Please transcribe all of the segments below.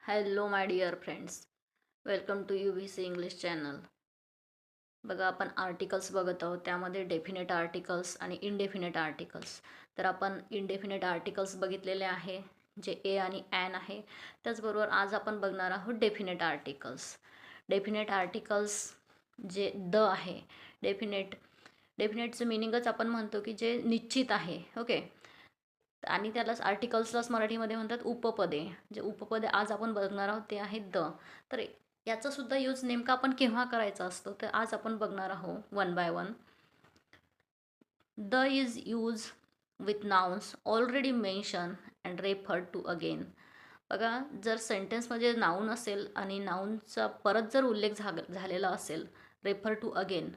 Hello my dear friends, welcome to UVC English channel. बघा, आपण articles बघत आहोत. त्यामध्ये डेफिनेट आर्टिकल्स आणि इनडेफिनेट आर्टिकल्स. तर आपण इनडेफिनेट आर्टिकल्स बघितलेले आहे, जे ए आणि ॲन आहे. त्याचबरोबर आज आपण बघणार आहोत डेफिनेट आर्टिकल्स. डेफिनेट आर्टिकल्स जे द आहे. डेफिनेटचं मिनिंगच आपण म्हणतो की जे निश्चित आहे. ओके. आणि त्यालाच आर्टिकल्सलाच मराठीमध्ये म्हणतात उपपदे. जे उपपदे आज आपण बघणार आहोत ते आहेत द. तर याचासुद्धा यूज नेमका आपण केव्हा करायचा असतो, तर आज आपण बघणार आहोत one by one. The is use with nouns already mention and referred to again. बघा, जर सेंटेन्समध्ये नाऊन असेल आणि नाऊनचा परत जर उल्लेख झालेला असेल, रेफर टू अगेन,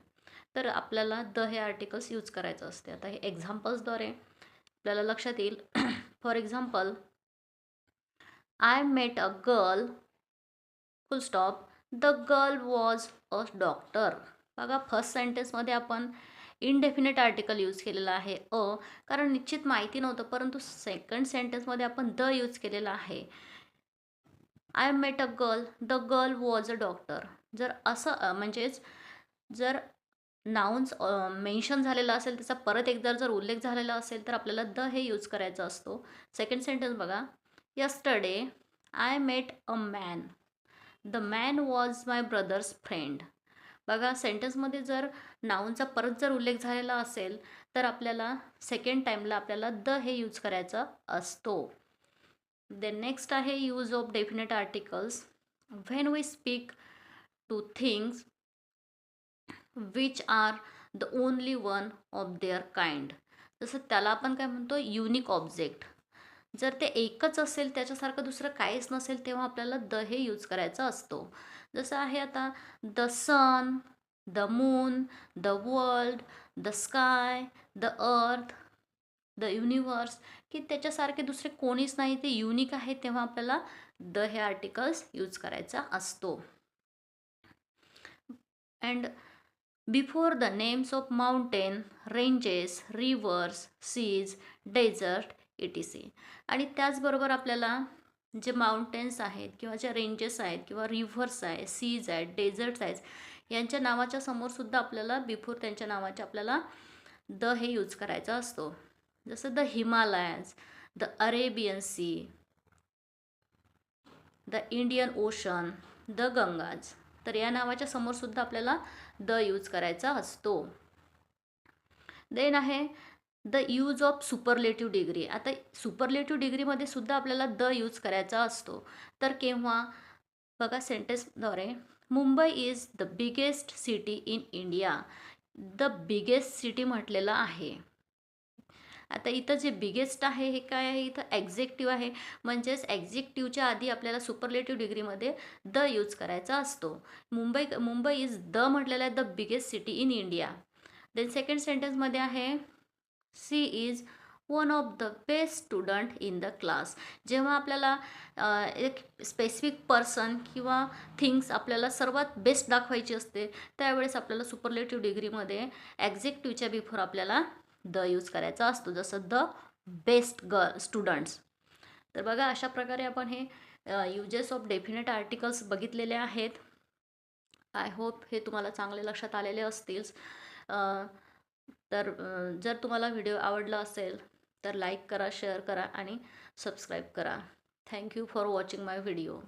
तर आपल्याला द हे आर्टिकल्स यूज करायचं असते. आता हे एक्झाम्पल्सद्वारे आपल्याला लक्षात येईल. For example, I met a girl, full stop, the girl was a doctor. बघा, फर्स्ट सेंटेन्समध्ये आपण इनडेफिनेट आर्टिकल यूज केलेला आहे कारण निश्चित माहिती नव्हतं, परंतु सेकंड सेंटेन्समध्ये आपण द यूज केलेला आहे. I met a girl, the girl was a doctor. जर असं म्हणजेच जर नाउन्स मेन्शन झालेला असेल, त्याचा परत एकदा जर उल्लेख झालेला असेल, तर आपल्याला द हे यूज करायचा असतो. सेकंड सेंटेन्स बघा, yesterday I met a man, the man was my brothers friend. बघा, सेंटेन्समध्ये जर नाउनचा परत जर उल्लेख झालेला असेल, तर आपल्याला सेकंड टाईमला आपल्याला द हे यूज करायचा असतो. देन नेक्स्ट आहे use of definite articles when we speak to things which are the only one of their kind. जसं त्याला आपण काय म्हणतो, युनिक ऑब्जेक्ट. जर ते एकच असेल, त्याच्यासारखं दुसरं काहीच नसेल, तेव्हा आपल्याला द हे यूज करायचा असतो. जसं आहे आता the sun, the moon, the world, the sky, the earth, the universe, की त्याच्यासारखे दुसरे कोणीच नाही, ते युनिक आहे, तेव्हा आपल्याला द हे आर्टिकल्स यूज करायचा असतो. And before the names of mountain, ranges, rivers, seas, desert, ETC. आणि त्याचबरोबर आपल्याला जे माउंटेन्स आहेत किंवा जे रेंजेस आहेत किंवा रिव्हर्स आहे, सीज आहेत, डेझर्ट्स आहेत, यांच्या नावाच्या समोरसुद्धा आपल्याला बिफोर त्यांच्या नावाच्या आपल्याला द हे यूज करायचा असतो. जसं the Himalayas, the Arabian sea, the Indian ocean, the Ganges. तर या नावाच्या समोरसुद्धा आपल्याला द यूज करायचा असतो. देन आहे the use of superlative degree. आता सुपरलेटिव्ह डिग्रीमध्ये सुद्धा आपल्याला द यूज करायचा असतो. तर केव्हा बघा, सेंटेन्सद्वारे Mumbai is the biggest city in India. The biggest city म्हटलेलं आहे. आता इथं जे बिगेस्ट आहे हे काय आहे, इथं ॲक्झेक्टिव्ह आहे. म्हणजेच ॲक्झेक्टिव्हच्या आधी आपल्याला सुपरलेटिव्ह डिग्रीमध्ये द यूज करायचा असतो. मुंबई इज द म्हटलेलं आहे, the biggest city in India. Then second सेंटेन्समध्ये आहे she is one of the best student in the class. जेव्हा आपल्याला एक स्पेसिफिक पर्सन किंवा थिंग्स आपल्याला सर्वात बेस्ट दाखवायची असते, त्यावेळेस आपल्याला सुपरलेटिव्ह डिग्रीमध्ये ॲक्झेक्टिव्हच्या बिफोर आपल्याला द यूज करायचा असतो, जसं द बेस्ट स्टुडंट्स. तर बघा, अशा प्रकारे आपण हे युजेस ऑफ डेफिनेट आर्टिकल्स बघितलेले आहेत. आय होप हे तुम्हाला चांगले लक्षात आलेले असतील. तर जर तुम्हाला व्हिडिओ आवडला असेल तर लाईक करा, शेअर करा आणि सबस्क्राईब करा. Thank you for watching my video.